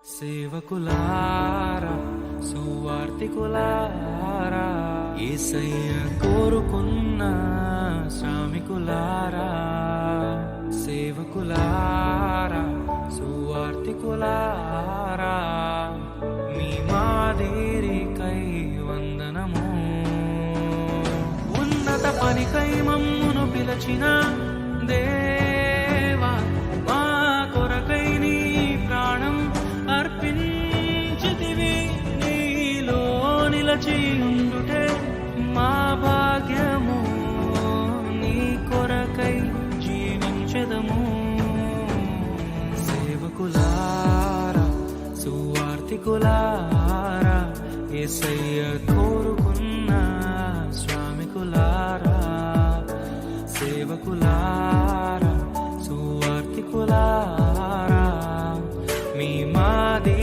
సేవకులారా సువార్తికులారా యేసయ్య కోరుకున్న శ్రామికులారా సేవకులారా సువార్తికులారా మీ మాదిరికై వందనము ఉన్నత పనికై మమ్మును పిలచిన దేవా మా కొరకై నీ ప్రాణం అర్పించితివి నీలో నిలచి ఉండుటే మా భాగ్యము నీ కొరకై జీవించెదము సేవకులారా సువార్తికులారా యేసయ్య కోరుకున్న శ్రామికులారా సేవకులారా సువార్తికులారా మీ మాది